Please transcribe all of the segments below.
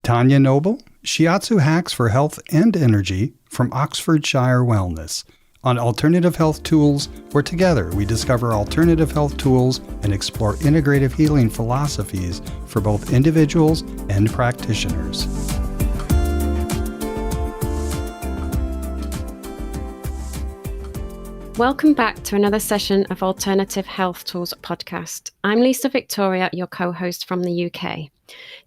Tania Noble, Shiatsu Hacks for Health and Energy from Oxfordshire Wellness, on alternative health tools, where together we discover alternative health tools and explore integrative healing philosophies for both individuals and practitioners. Welcome back to another session of Alternative Health Tools podcast. I'm Lisa Victoria, your co-host from the UK.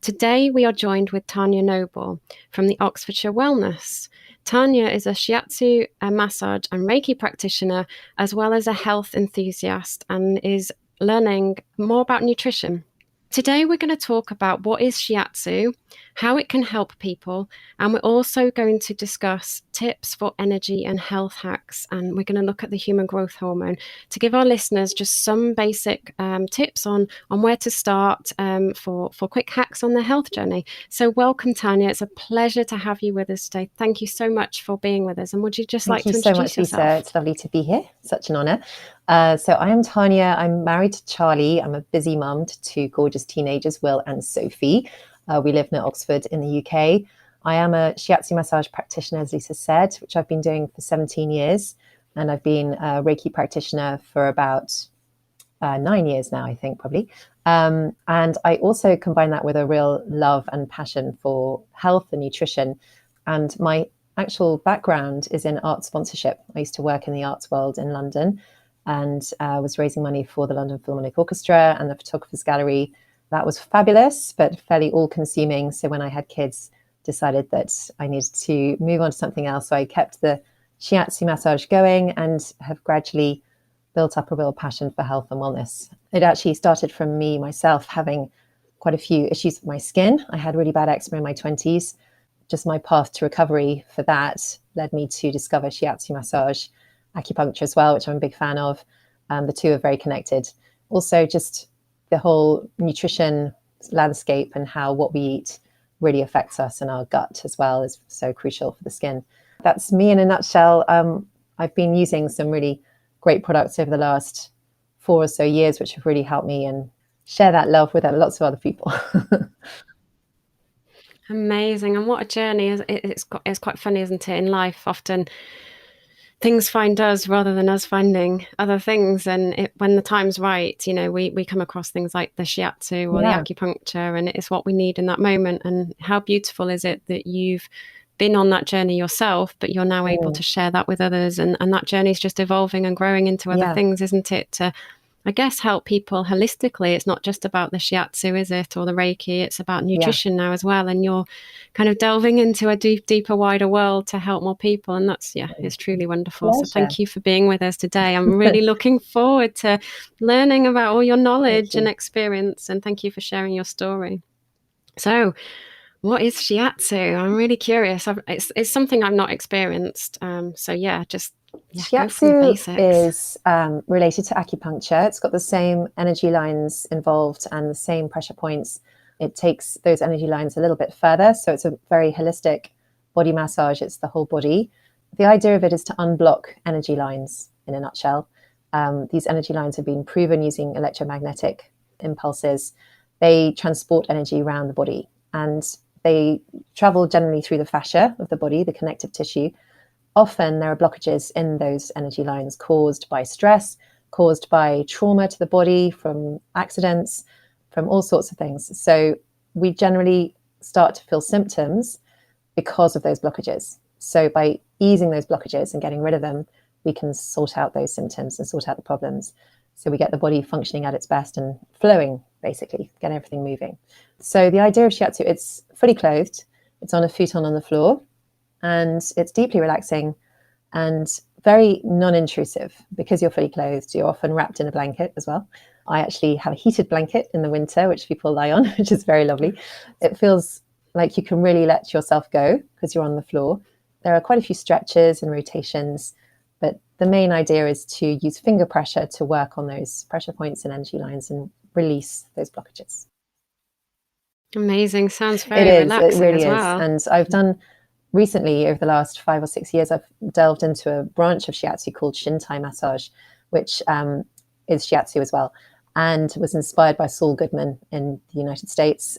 Today we are joined with Tania Noble from the Oxfordshire Wellness. Tania is a Shiatsu, a massage and Reiki practitioner, as well as a health enthusiast, and is learning more about nutrition. Today we're going to talk about what is Shiatsu, how it can help people, and we're also going to discuss tips for energy and health hacks, and we're going to look at the human growth hormone to give our listeners just some basic tips on where to start for quick hacks on their health journey. So welcome, Tania. It's a pleasure to have you with us today. Thank you so much for being with us. And would you just like to introduce yourself? Thank you so much, Lisa. It's lovely to be here. Such an honour. So I am Tania. I'm married to Charlie. I'm a busy mum to two gorgeous teenagers, Will and Sophie. We live near Oxford in the UK. I am a Shiatsu massage practitioner, as Lisa said, which I've been doing for 17 years. And I've been a Reiki practitioner for about 9 years now, I think, probably. And I also combine that with a real love and passion for health and nutrition. And my actual background is in art sponsorship. I used to work in the arts world in London and was raising money for the London Philharmonic Orchestra and the Photographers Gallery. That was fabulous, but fairly all-consuming. So when I had kids, decided that I needed to move on to something else. So I kept the Shiatsu massage going and have gradually built up a real passion for health and wellness. It actually started from me myself having quite a few issues with my skin. I had really bad eczema in my 20s. Just my path to recovery for that led me to discover Shiatsu massage, acupuncture as well, which I'm a big fan of. The two are very connected. Also, just the whole nutrition landscape and how what we eat really affects us, and our gut as well is so crucial for the skin. That's me in a nutshell. I've been using some really great products over the last 4 or so years, which have really helped me, and share that love with lots of other people. Amazing. And what a journey. It's quite funny, isn't it? In life, often things find us rather than us finding other things. And when the time's right, we come across things like the shiatsu or the acupuncture, and it's what we need in that moment. And how beautiful is it that you've been on that journey yourself, but you're now able to share that with others. And that journey is just evolving and growing into other things, isn't it? To, I guess, help people holistically. It's not just about the shiatsu, is it? Or the Reiki. It's about nutrition now as well. And you're kind of delving into a deeper, wider world to help more people. And that's, it's truly wonderful. Pleasure. So thank you for being with us today. I'm really looking forward to learning about all your knowledge and experience. And thank you for sharing your story. So what is shiatsu? I'm really curious. It's something I've not experienced. Shiatsu is related to acupuncture. It's got the same energy lines involved and the same pressure points. It takes those energy lines a little bit further. So it's a very holistic body massage. It's the whole body. The idea of it is to unblock energy lines in a nutshell. These energy lines have been proven using electromagnetic impulses. They transport energy around the body, and they travel generally through the fascia of the body, the connective tissue. Often there are blockages in those energy lines caused by stress, caused by trauma to the body, from accidents, from all sorts of things. So we generally start to feel symptoms because of those blockages. So by easing those blockages and getting rid of them, we can sort out those symptoms and sort out the problems. So we get the body functioning at its best and flowing, basically, get everything moving. So the idea of shiatsu, it's fully clothed. It's on a futon on the floor. And it's deeply relaxing and very non-intrusive. Because you're fully clothed, you're often wrapped in a blanket as well. I actually have a heated blanket in the winter, which people lie on, which is very lovely. It feels like you can really let yourself go because you're on the floor. There are quite a few stretches and rotations, but the main idea is to use finger pressure to work on those pressure points and energy lines and release those blockages. Amazing. Sounds very relaxing. It really as well. Is. And I've done recently, over the last 5 or 6 years, I've delved into a branch of shiatsu called Shintai massage, which is shiatsu as well, and was inspired by Saul Goodman in the United States,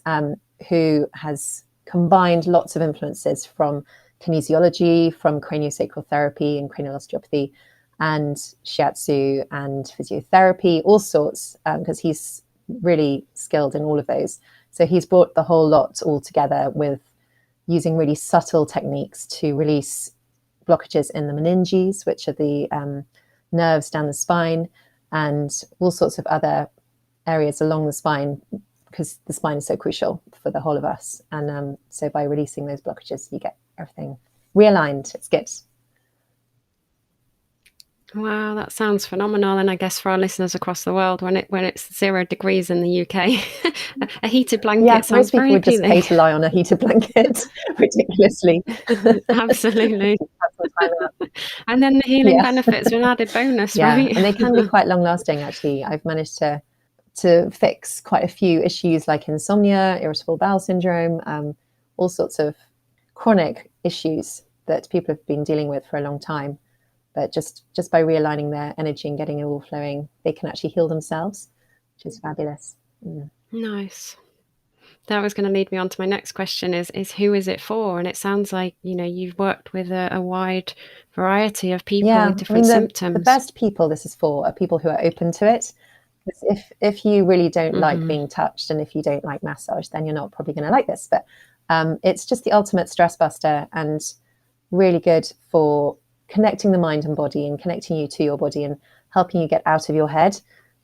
who has combined lots of influences from kinesiology, from craniosacral therapy and cranial osteopathy, and shiatsu and physiotherapy, all sorts, because he's really skilled in all of those. So he's brought the whole lot all together with using really subtle techniques to release blockages in the meninges, which are the nerves down the spine, and all sorts of other areas along the spine, because the spine is so crucial for the whole of us. And so by releasing those blockages, you get everything realigned. It's good. Wow, that sounds phenomenal. And I guess for our listeners across the world, when it's 0 degrees in the UK, a heated blanket sounds very appealing. Most people would just pay to lie on a heated blanket ridiculously. Absolutely. And then the healing benefits are an added bonus, right? And they can be quite long lasting, actually. I've managed to fix quite a few issues like insomnia, irritable bowel syndrome, all sorts of chronic issues that people have been dealing with for a long time. But just by realigning their energy and getting it all flowing, they can actually heal themselves, which is fabulous. Nice. That was going to lead me on to my next question is who is it for? And it sounds like, you've worked with a wide variety of people with different symptoms. The best people this is for are people who are open to it. If you really don't like being touched, and if you don't like massage, then you're not probably going to like this. But it's just the ultimate stress buster, and really good for connecting the mind and body, and connecting you to your body, and helping you get out of your head,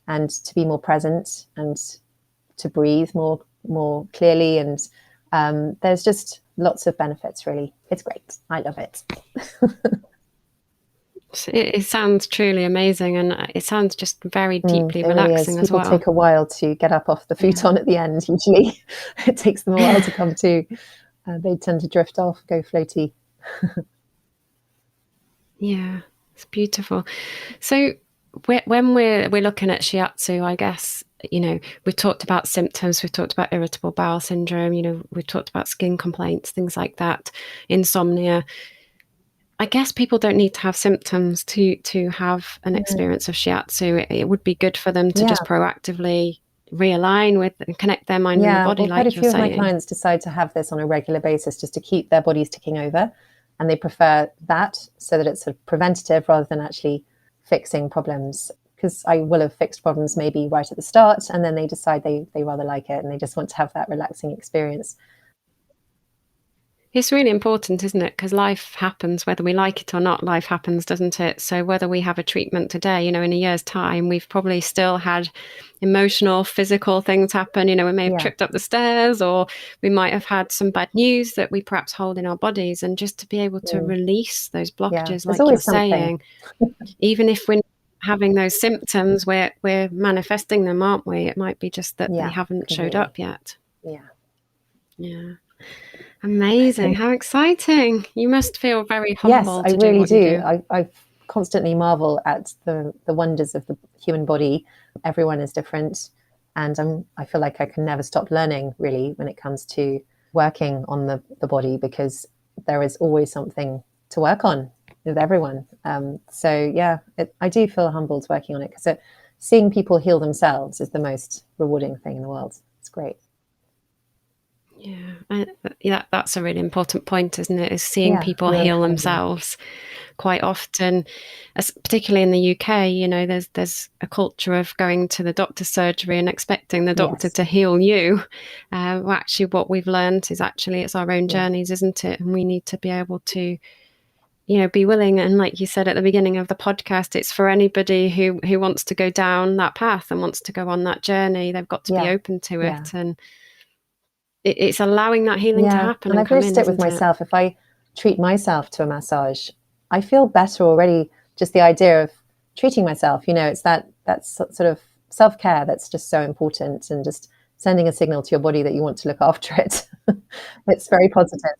and to be more present, and to breathe more clearly. And there's just lots of benefits, really. It's great. I love it. It sounds truly amazing, and it sounds just very deeply relaxing really as well. People take a while to get up off the futon at the end, usually. It takes them a while to come to. They tend to drift off, go floaty. Yeah, it's beautiful. So when we're looking at shiatsu, I guess, we've talked about symptoms, we've talked about irritable bowel syndrome, we've talked about skin complaints, things like that, insomnia. I guess people don't need to have symptoms to have an experience of shiatsu. It would be good for them to just proactively realign with and connect their mind and the body, like you're saying. Quite a few of my clients decide to have this on a regular basis, just to keep their bodies ticking over. And they prefer that, so that it's sort of preventative rather than actually fixing problems. Because I will have fixed problems maybe right at the start, and then they decide they rather like it, and they just want to have that relaxing experience. It's really important, isn't it? Because life happens, whether we like it or not, life happens, doesn't it? So whether we have a treatment today, in a year's time, we've probably still had emotional, physical things happen. We may have tripped up the stairs, or we might have had some bad news that we perhaps hold in our bodies. And just to be able to release those blockages, like you're saying, even if we're having those symptoms, we're manifesting them, aren't we? It might be just that they haven't showed up yet. Yeah. Amazing. How exciting. You must feel very humble. Yes, I really do. I constantly marvel at the wonders of the human body. Everyone is different. And I feel like I can never stop learning, really, when it comes to working on the body, because there is always something to work on with everyone. I do feel humbled working on it, because seeing people heal themselves is the most rewarding thing in the world. It's great. Yeah, that's a really important point, isn't it? Is seeing people heal themselves. Quite often, particularly in the UK, there's a culture of going to the doctor's surgery and expecting the doctor to heal you. Actually, what we've learned is it's our own journeys, isn't it? And we need to be able to, be willing. And like you said at the beginning of the podcast, it's for anybody who wants to go down that path and wants to go on that journey. They've got to be open to it, and it's allowing that healing to happen. And I've noticed it with myself. If I treat myself to a massage, I feel better already. Just the idea of treating myself, it's that's sort of self-care that's just so important, and just sending a signal to your body that you want to look after it. It's very positive.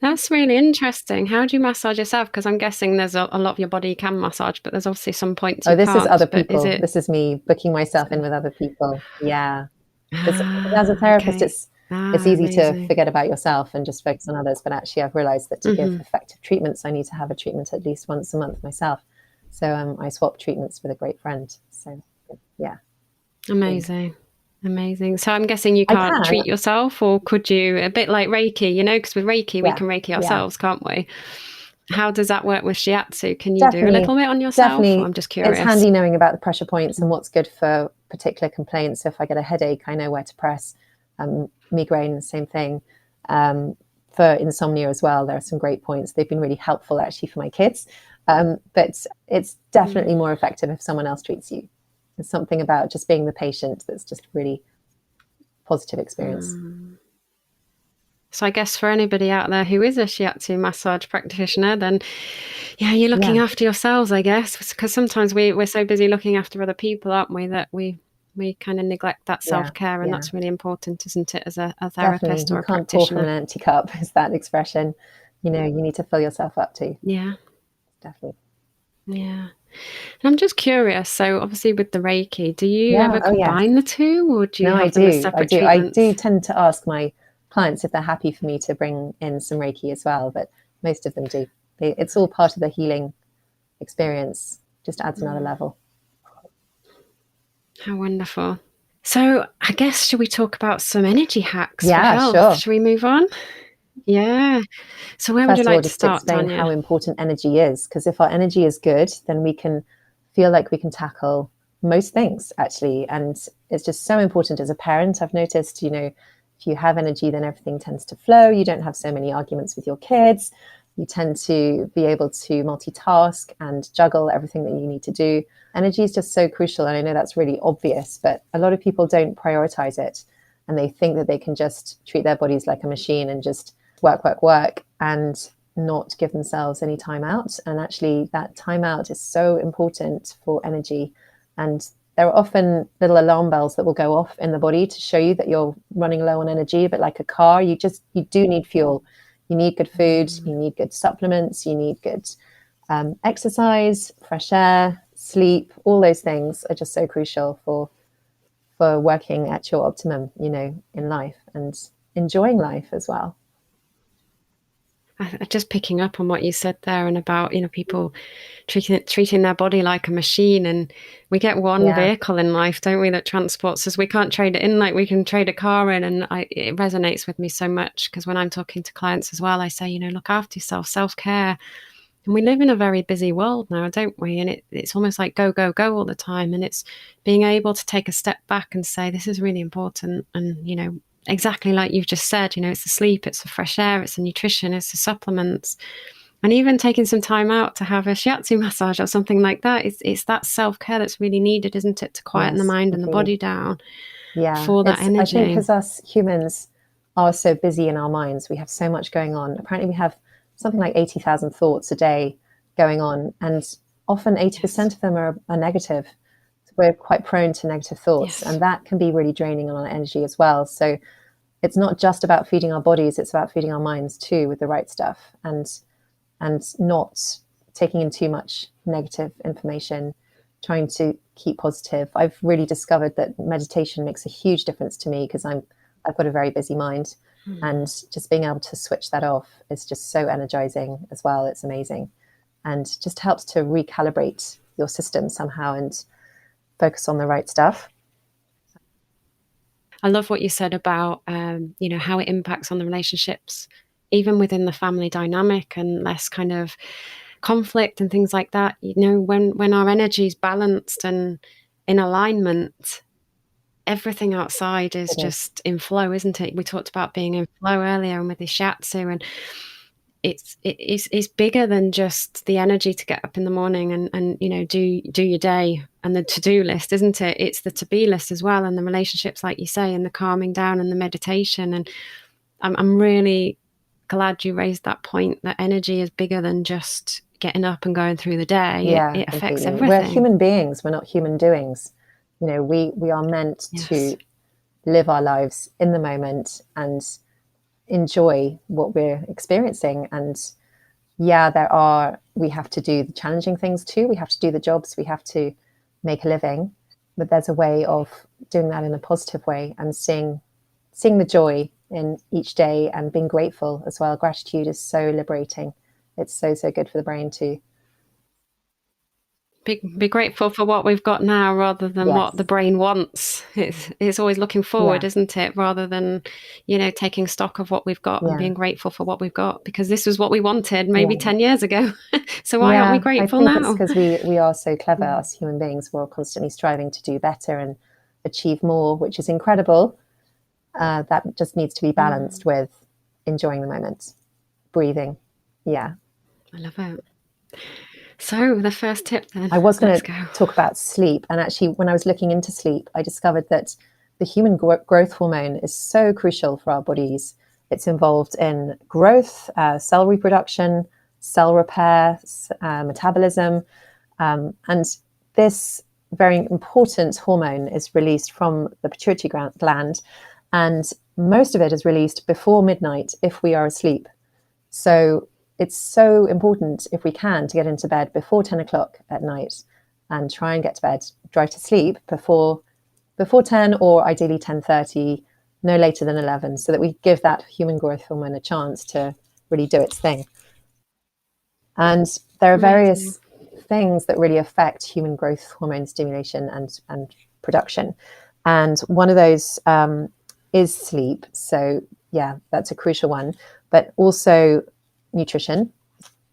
That's really interesting. How do you massage yourself? Because I'm guessing there's a lot of your body you can massage, but there's obviously some points you can't. This is other people. This is me booking myself in with other people. Yeah. As a therapist, it's easy to forget about yourself and just focus on others. But actually, I've realized that to give effective treatments, I need to have a treatment at least once a month myself. So I swap treatments with a great friend. So, yeah. Amazing. Amazing. So I'm guessing you I can't can. treat yourself, or could you? A bit like Reiki, because with Reiki, we can Reiki ourselves, can't we? How does that work with Shiatsu? Can you do a little bit on yourself? Or I'm just curious. It's handy knowing about the pressure points and what's good for particular complaints. So if I get a headache, I know where to press. Migraine, the same thing. For insomnia as well, there are some great points. They've been really helpful actually for my kids. But it's definitely more effective if someone else treats you. There's something about just being the patient that's just really positive experience. So I guess for anybody out there who is a Shiatsu massage practitioner, then you're looking after yourselves, I guess, because sometimes we're so busy looking after other people, aren't we, that we kind of neglect that self-care, and that's really important, isn't it, as a therapist or a practitioner? You can't pour from an empty cup, is that expression. You need to fill yourself up too. Yeah. Definitely. Yeah. And I'm just curious, so obviously with the Reiki, do you ever combine the two, or do you have them as separate treatments? I do tend to ask my clients if they're happy for me to bring in some Reiki as well, but most of them do. It's all part of the healing experience, just adds another level. How wonderful. So I guess, should we talk about some energy hacks for health? Sure. Should we move on? Yeah. So where would you like to start, Tanya? Explain how important energy is, because if our energy is good, then we can feel like we can tackle most things, actually. And it's just so important as a parent. I've noticed, if you have energy, then everything tends to flow. You don't have so many arguments with your kids. You tend to be able to multitask and juggle everything that you need to do. Energy is just so crucial. And I know that's really obvious, but a lot of people don't prioritize it. And they think that they can just treat their bodies like a machine and just work, and not give themselves any time out. And actually that time out is so important for energy. And there are often little alarm bells that will go off in the body to show you that you're running low on energy. But like a car, you do need fuel. You need good food, you need good supplements, you need good exercise, fresh air, sleep. All those things are just so crucial for working at your optimum, in life, and enjoying life as well. Just picking up on what you said there, and about people treating their body like a machine, and we get one vehicle in life, don't we, that transports us. We can't trade it in like we can trade a car in. And it resonates with me so much, because when I'm talking to clients as well, I say, look after yourself, self-care. And we live in a very busy world now, don't we? And it's almost like go all the time. And it's being able to take a step back and say, this is really important. And exactly like you've just said, it's the sleep, it's the fresh air, it's the nutrition, it's the supplements, and even taking some time out to have a shiatsu massage or something like that. It's that self-care that's really needed, isn't it, to quieten the mind and the body down for that energy. I think because us humans are so busy in our minds, we have so much going on. Apparently we have something like 80,000 thoughts a day going on, and often 80% of them are negative. We're quite prone to negative thoughts, and that can be really draining on our energy as well. So it's not just about feeding our bodies, it's about feeding our minds too with the right stuff, and not taking in too much negative information, trying to keep positive. I've really discovered that meditation makes a huge difference to me, because I've got a very busy mind, and just being able to switch that off is just so energizing as well. It's amazing, and just helps to recalibrate your system somehow and focus on the right stuff. I love what you said about, how it impacts on the relationships, even within the family dynamic, and less kind of conflict and things like that. When our energy is balanced and in alignment, everything outside is just in flow, isn't it? We talked about being in flow earlier, and with the shiatsu, and it's bigger than just the energy to get up in the morning and do your day and the to-do list, isn't it? It's the to-be list as well, and the relationships, like you say, and the calming down and the meditation. And I'm really glad you raised that point, that energy is bigger than just getting up and going through the day. It affects everything. We're human beings, we're not human doings. We are meant to live our lives in the moment and enjoy what we're experiencing. And we have to do the challenging things too. We have to do the jobs, we have to make a living, but there's a way of doing that in a positive way, and seeing the joy in each day, and being grateful as well. Gratitude is so liberating. It's so good for the brain too. Be grateful for what we've got now rather than what the brain wants. It's always looking forward, isn't it? Rather than, taking stock of what we've got and being grateful for what we've got, because this was what we wanted maybe 10 years ago. So why aren't we grateful now? I think it's because we are so clever as human beings. We're constantly striving to do better and achieve more, which is incredible. That just needs to be balanced with enjoying the moment, breathing. Yeah. I love it. So the first tip then. I was going to talk about sleep. And actually, when I was looking into sleep, I discovered that the human growth hormone is so crucial for our bodies. It's involved in growth, cell reproduction, cell repair, metabolism. And this very important hormone is released from the pituitary gland. And most of it is released before midnight if we are asleep. So it's so important, if we can, to get into bed before 10 o'clock at night and try and get to bed, drive to sleep before 10 or ideally 10:30, no later than 11, so that we give that human growth hormone a chance to really do its thing. And there are various things that really affect human growth hormone stimulation and production. And one of those is sleep. So yeah, that's a crucial one. But also nutrition.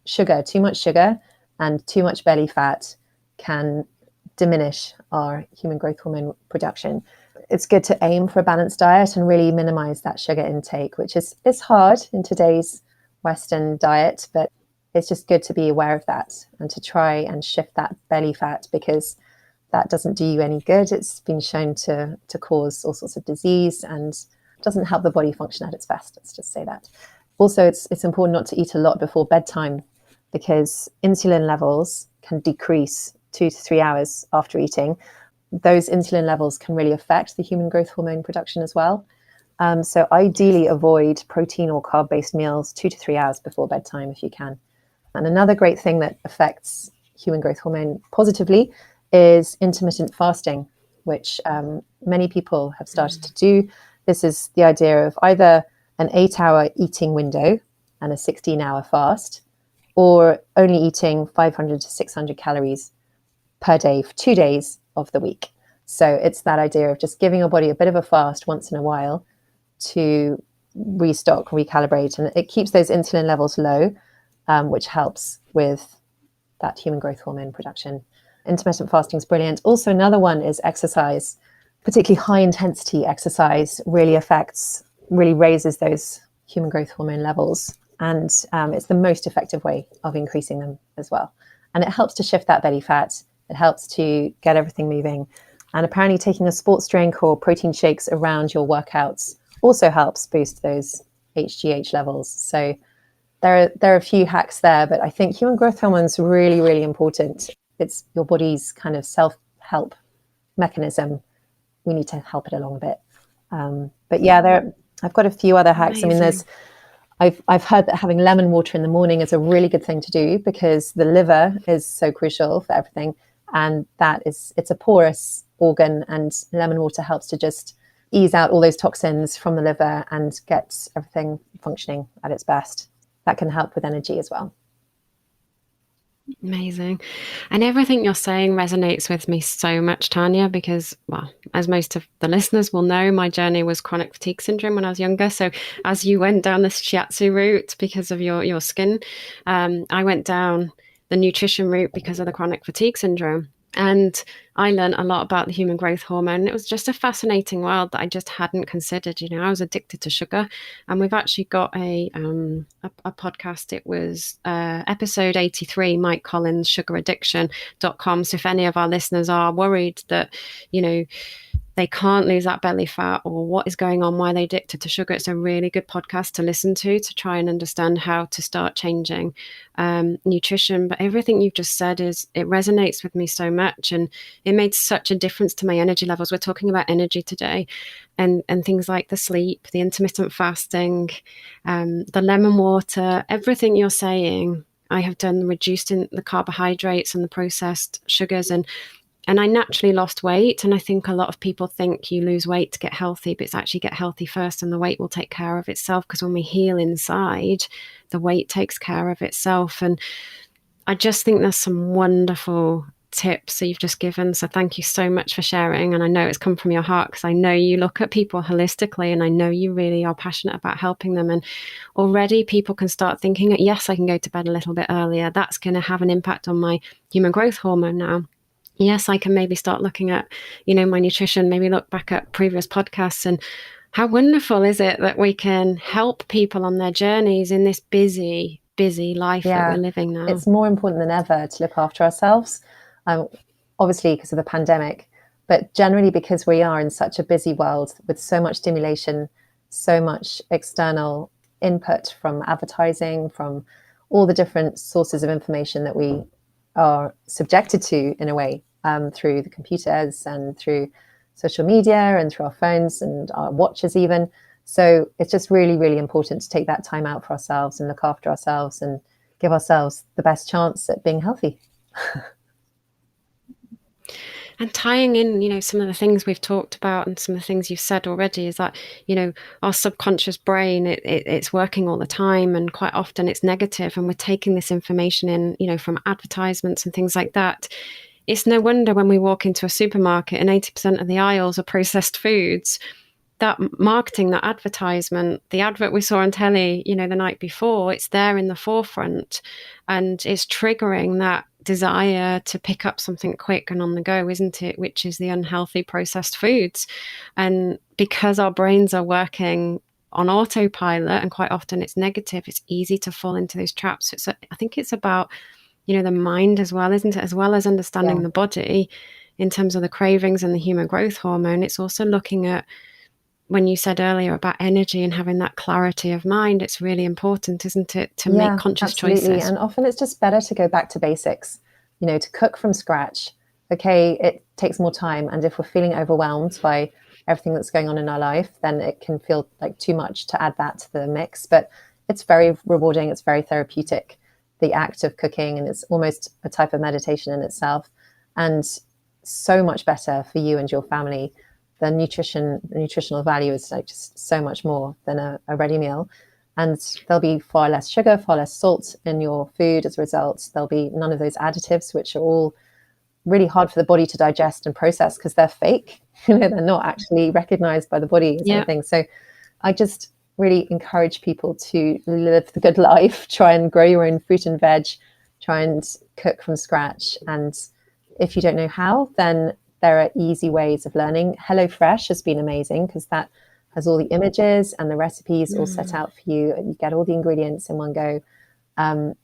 Sugar, too much sugar and too much belly fat can diminish our human growth hormone production. It's good to aim for a balanced diet and really minimize that sugar intake, which is hard in today's Western diet, but it's just good to be aware of that and to try and shift that belly fat, because that doesn't do you any good. It's been shown to cause all sorts of disease and doesn't help the body function at its best. Let's just say that. Also, it's important not to eat a lot before bedtime, because insulin levels can decrease 2 to 3 hours after eating. Those insulin levels can really affect the human growth hormone production as well. So ideally avoid protein or carb-based meals 2 to 3 hours before bedtime if you can. And another great thing that affects human growth hormone positively is intermittent fasting, which many people have started to do. This is the idea of either an 8-hour eating window and a 16-hour fast, or only eating 500 to 600 calories per day for 2 days of the week. So it's that idea of just giving your body a bit of a fast once in a while to restock, recalibrate, and it keeps those insulin levels low, which helps with that human growth hormone production. Intermittent fasting is brilliant. Also, another one is exercise. Particularly high intensity exercise really raises those human growth hormone levels. And it's the most effective way of increasing them as well. And it helps to shift that belly fat. It helps to get everything moving. And apparently taking a sports drink or protein shakes around your workouts also helps boost those HGH levels. So there are a few hacks there, but I think human growth hormone is really, really important. It's your body's kind of self-help mechanism. We need to help it along a bit. But yeah, I've got a few other hacks. Amazing. I mean, I've heard that having lemon water in the morning is a really good thing to do, because the liver is so crucial for everything. And it's a porous organ, and lemon water helps to just ease out all those toxins from the liver and get everything functioning at its best. That can help with energy as well. Amazing. And everything you're saying resonates with me so much, Tania, because, well, as most of the listeners will know, my journey was chronic fatigue syndrome when I was younger. So as you went down this shiatsu route because of your skin, I went down the nutrition route because of the chronic fatigue syndrome. And I learned a lot about the human growth hormone. It was just a fascinating world that I just hadn't considered. I was addicted to sugar, and we've actually got a podcast. It was episode 83, Mike Collins, sugaraddiction.com. So if any of our listeners are worried that, they can't lose that belly fat, or what is going on, why they're addicted to sugar, it's a really good podcast to listen to try and understand how to start changing nutrition. But everything you've just said it resonates with me so much, and it made such a difference to my energy levels. We're talking about energy today, and things like the sleep, the intermittent fasting, the lemon water, everything you're saying. I have done reducing the carbohydrates and the processed sugars, and I naturally lost weight. And I think a lot of people think you lose weight to get healthy, but it's actually get healthy first, and the weight will take care of itself, because when we heal inside, the weight takes care of itself. And I just think there's some wonderful tips that you've just given. So thank you so much for sharing. And I know it's come from your heart, because I know you look at people holistically, and I know you really are passionate about helping them. And already people can start thinking, yes, I can go to bed a little bit earlier. That's going to have an impact on my human growth hormone now. Yes, I can maybe start looking at, my nutrition, maybe look back at previous podcasts. And how wonderful is it that we can help people on their journeys in this busy life that we're living now? It's more important than ever to look after ourselves. Obviously because of the pandemic, but generally because we are in such a busy world with so much stimulation, so much external input from advertising, from all the different sources of information that we are subjected to in a way, through the computers and through social media and through our phones and our watches even. So it's just really, really important to take that time out for ourselves and look after ourselves and give ourselves the best chance at being healthy. And tying in, some of the things we've talked about and some of the things you've said already is that, our subconscious brain, it's working all the time, and quite often it's negative, and we're taking this information in, from advertisements and things like that. It's no wonder when we walk into a supermarket and 80% of the aisles are processed foods, that marketing, that advertisement, the advert we saw on telly, the night before, it's there in the forefront, and it's triggering that desire to pick up something quick and on the go, isn't it? Which is the unhealthy processed foods. And because our brains are working on autopilot, and quite often it's negative, it's easy to fall into those traps. I think it's about, the mind as well, isn't it? As well as understanding the body in terms of the cravings and the human growth hormone, it's also looking at, when you said earlier about energy and having that clarity of mind, it's really important, isn't it, to make conscious choices? And often it's just better to go back to basics, to cook from scratch. Okay, it takes more time. And if we're feeling overwhelmed by everything that's going on in our life, then it can feel like too much to add that to the mix. But it's very rewarding. It's very therapeutic, the act of cooking. And it's almost a type of meditation in itself. And so much better for you and your family. The nutritional value is like just so much more than a ready meal. And there'll be far less sugar, far less salt in your food as a result. There'll be none of those additives, which are all really hard for the body to digest and process because they're fake. They're not actually recognized by the body as anything. So I just really encourage people to live the good life, try and grow your own fruit and veg, try and cook from scratch. And if you don't know how, then there are easy ways of learning. HelloFresh has been amazing because that has all the images and the recipes all set out for you. You get all the ingredients in one go. And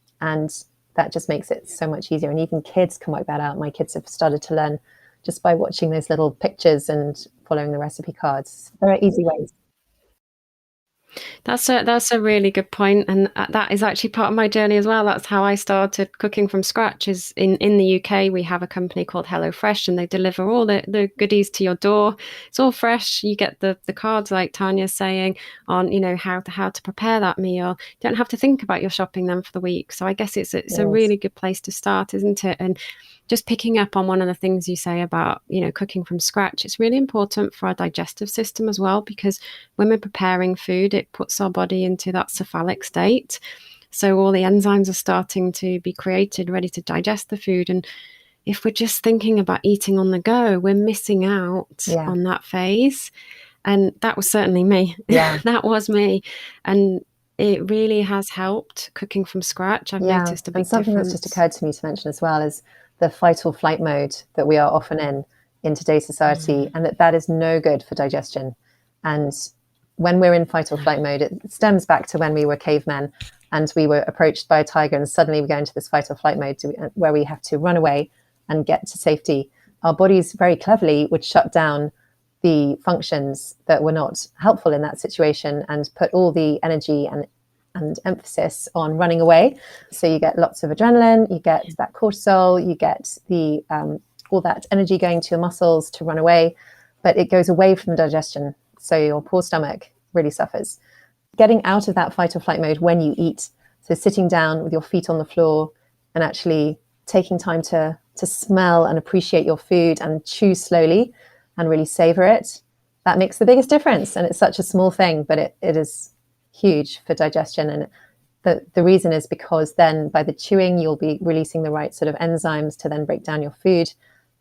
that just makes it so much easier. And even kids can work that out. My kids have started to learn just by watching those little pictures and following the recipe cards. There are easy ways. That's a really good point, and that is actually part of my journey as well. That's how I started cooking from scratch. Is in the UK we have a company called HelloFresh, and they deliver all the goodies to your door. It's all fresh. You get the cards, like Tania's saying, on how to prepare that meal. You don't have to think about your shopping then for the week. So I guess it's a really good place to start, isn't it? And just picking up on one of the things you say about, cooking from scratch, it's really important for our digestive system as well, because when we're preparing food, it puts our body into that cephalic state. So all the enzymes are starting to be created, ready to digest the food. And if we're just thinking about eating on the go, we're missing out on that phase. And that was certainly me. Yeah. That was me. And it really has helped cooking from scratch. I've noticed a big difference. And something that's just occurred to me to mention as well is the fight or flight mode that we are often in today's society, and that is no good for digestion. And when we're in fight or flight mode, it stems back to when we were cavemen and we were approached by a tiger, and suddenly we go into this fight or flight mode where we have to run away and get to safety. Our bodies very cleverly would shut down the functions that were not helpful in that situation and put all the energy and emphasis on running away. So you get lots of adrenaline, you get that cortisol, you get the all that energy going to your muscles to run away, but it goes away from digestion. So your poor stomach really suffers. Getting out of that fight or flight mode when you eat, so sitting down with your feet on the floor and actually taking time to smell and appreciate your food and chew slowly and really savor it, that makes the biggest difference. And it's such a small thing, but it is huge for digestion. And the reason is because then by the chewing, you'll be releasing the right sort of enzymes to then break down your food.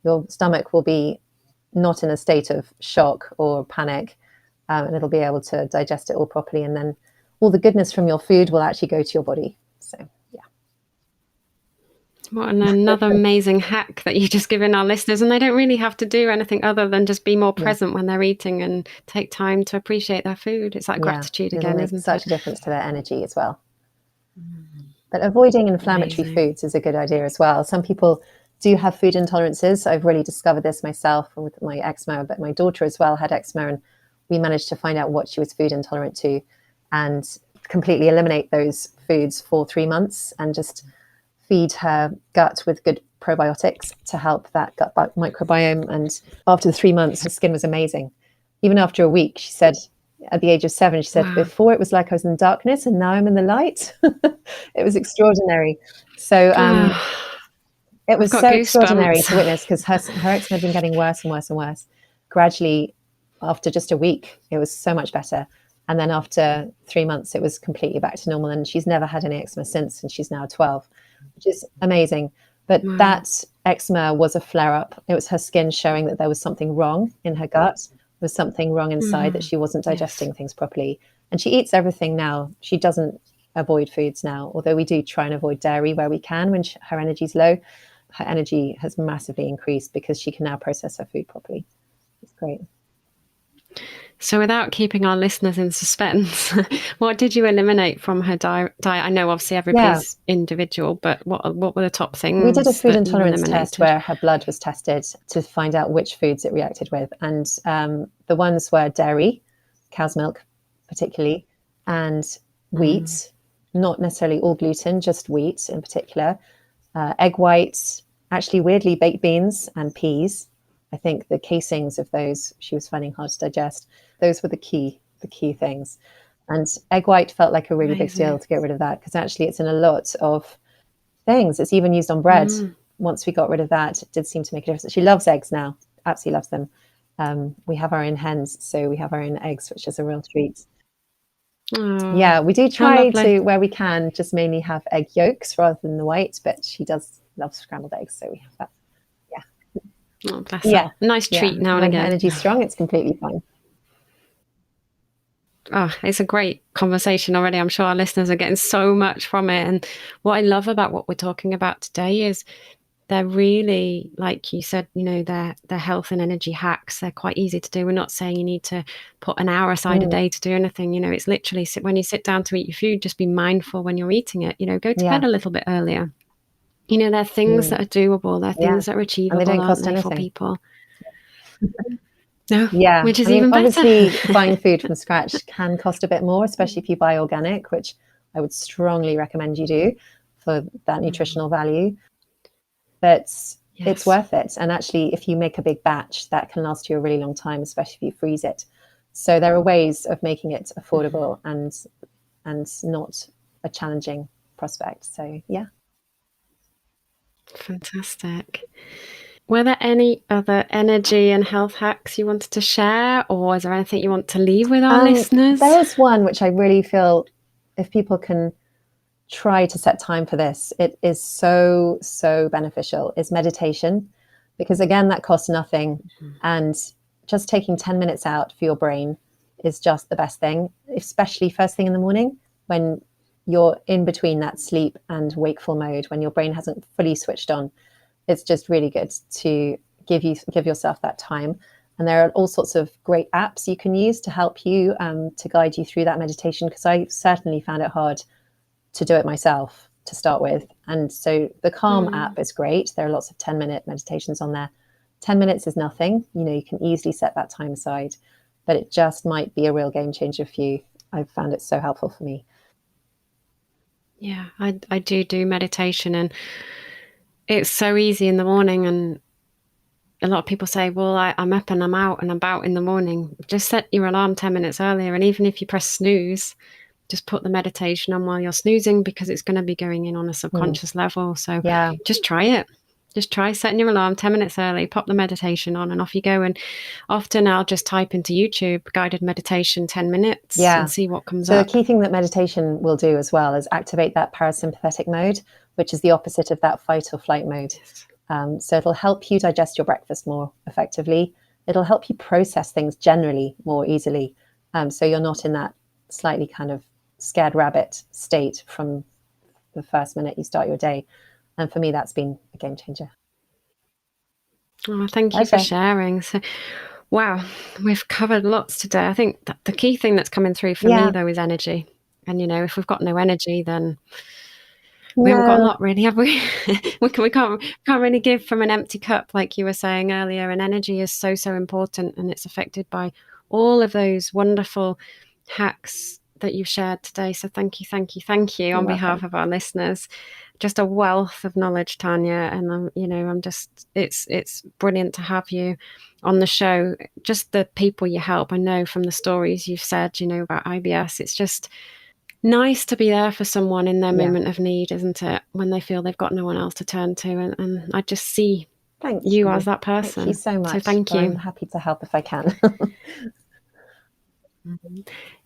Your stomach will be not in a state of shock or panic, and it'll be able to digest it all properly. And then all the goodness from your food will actually go to your body. So, yeah. What another amazing hack that you've just given our listeners. And they don't really have to do anything other than just be more present when they're eating and take time to appreciate their food. It's like gratitude again, isn't it? Such a difference to their energy as well. But avoiding inflammatory foods is a good idea as well. Some people do have food intolerances. I've really discovered this myself with my eczema, but my daughter as well had eczema, and we managed to find out what she was food intolerant to and completely eliminate those foods for 3 months and just feed her gut with good probiotics to help that gut microbiome. And after the 3 months, her skin was amazing. Even after a week, she said, at the age of 7, she said, before it was like I was in darkness and now I'm in the light. It was extraordinary. So it was so extraordinary to witness, because her eczema had been getting worse and worse and worse. Gradually, after just a week, it was so much better. And then after 3 months, it was completely back to normal. And she's never had any eczema since, and she's now 12, which is amazing. But that eczema was a flare-up. It was her skin showing that there was something wrong in her gut. There was something wrong inside, that she wasn't digesting things properly. And she eats everything now. She doesn't avoid foods now, although we do try and avoid dairy where we can when her energy's low. Her energy has massively increased because she can now process her food properly. It's great. So without keeping our listeners in suspense, what did you eliminate from her diet? I know obviously everybody's individual, but what were the top things? We did a food intolerance test where her blood was tested to find out which foods it reacted with. And the ones were dairy, cow's milk particularly, and wheat, not necessarily all gluten, just wheat in particular, egg whites, actually weirdly baked beans and peas. I think the casings of those she was finding hard to digest. Those were the key things. And egg white felt like a really big deal to get rid of that, because actually it's in a lot of things. It's even used on bread. Once we got rid of that, it did seem to make a difference. She loves eggs now, absolutely loves them. We have our own hens, so we have our own eggs, which is a real treat. Yeah, we do try to, where we can, just mainly have egg yolks rather than the white, but she does love scrambled eggs, so we have that. Oh, bless her. Nice treat now and again. When energy's strong, it's completely fine. Oh, it's a great conversation already. I'm sure our listeners are getting so much from it. And what I love about what we're talking about today is they're really, like you said, they're health and energy hacks. They're quite easy to do. We're not saying you need to put an hour aside a day to do anything. It's literally when you sit down to eat your food, just be mindful when you're eating it. Go to bed a little bit earlier. They're things that are doable. They're things that are achievable, and they don't cost anything for people. No, which is even better. Obviously, buying food from scratch can cost a bit more, especially if you buy organic, which I would strongly recommend you do for that nutritional value. But it's worth it. And actually, if you make a big batch, that can last you a really long time, especially if you freeze it. So there are ways of making it affordable and not a challenging prospect. So, yeah. Fantastic. Were there any other energy and health hacks you wanted to share, or is there anything you want to leave with our listeners? There is one which I really feel, if people can try to set time for this, it is so beneficial, is meditation. Because again, that costs nothing. And just taking 10 minutes out for your brain is just the best thing, especially first thing in the morning when you're in between that sleep and wakeful mode, when your brain hasn't fully switched on. It's just really good to give yourself that time. And there are all sorts of great apps you can use to help you, to guide you through that meditation, because I certainly found it hard to do it myself to start with. And so the Calm app is great. There are lots of 10-minute meditations on there. 10 minutes is nothing. You can easily set that time aside, but it just might be a real game changer for you. I've found it so helpful for me. Yeah, I do meditation, and it's so easy in the morning. And a lot of people say, well, I'm up and I'm out and about in the morning. Just set your alarm 10 minutes earlier. And even if you press snooze, just put the meditation on while you're snoozing, because it's going to be going in on a subconscious level. So just try it. Just try setting your alarm 10 minutes early, pop the meditation on, and off you go. And often I'll just type into YouTube guided meditation 10 minutes and see what comes up. So the key thing that meditation will do as well is activate that parasympathetic mode, which is the opposite of that fight or flight mode. So it'll help you digest your breakfast more effectively. It'll help you process things generally more easily. So you're not in that slightly kind of scared rabbit state from the first minute you start your day. And for me, that's been a game changer. Oh, thank you for sharing. So, wow, we've covered lots today. I think that the key thing that's coming through for me, though, is energy. And, if we've got no energy, then we haven't got a lot, really, have we? we can't really give from an empty cup, like you were saying earlier. And energy is so, so important. And it's affected by all of those wonderful hacks that you've shared today. So thank you on behalf of our listeners. Just a wealth of knowledge, Tania, and I'm just it's brilliant to have you on the show. Just the people you help, I know from the stories you've said, about IBS, it's just nice to be there for someone in their moment of need, isn't it? When they feel they've got no one else to turn to, and I just see you as that person. Thank you so much. So thank you. I'm happy to help if I can.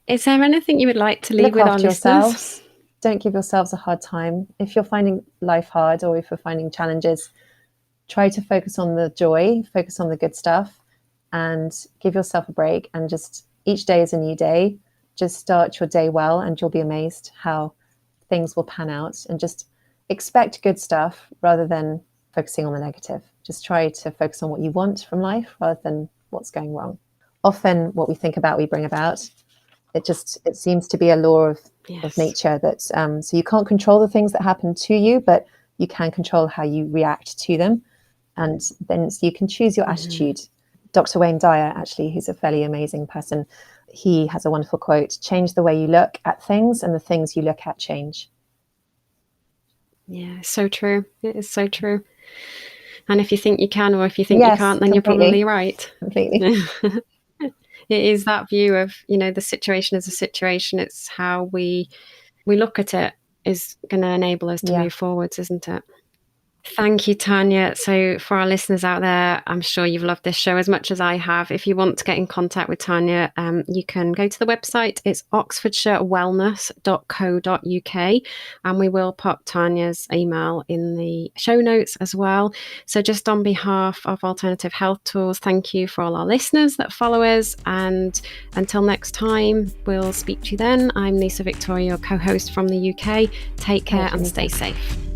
Is there anything you would like to leave with our listeners? Don't give yourselves a hard time. If you're finding life hard or if you're finding challenges, try to focus on the joy, focus on the good stuff, and give yourself a break. And just each day is a new day. Just start your day well, and you'll be amazed how things will pan out. And just expect good stuff rather than focusing on the negative. Just try to focus on what you want from life rather than what's going wrong. Often what we think about, we bring about. It seems to be a law of nature that so you can't control the things that happen to you, but you can control how you react to them. And then so you can choose your attitude. Dr. Wayne Dyer, actually, who's a fairly amazing person, he has a wonderful quote: change the way you look at things and the things you look at change. Yeah, so true. It is so true. And if you think you can, or if you think you can't, then you're probably right. Completely. It is that view of, the situation is a situation. It's how we look at it is going to enable us to move forwards, isn't it? Thank you, Tania. So for our listeners out there, I'm sure you've loved this show as much as I have. If you want to get in contact with Tania, you can go to the website. It's oxfordshirewellness.co.uk, and we will pop Tania's email in the show notes as well. So just on behalf of Alternative Health Tools, thank you for all our listeners that follow us. And until next time, we'll speak to you then. I'm Lisa Victoria, your co-host from the UK. Take care and stay safe.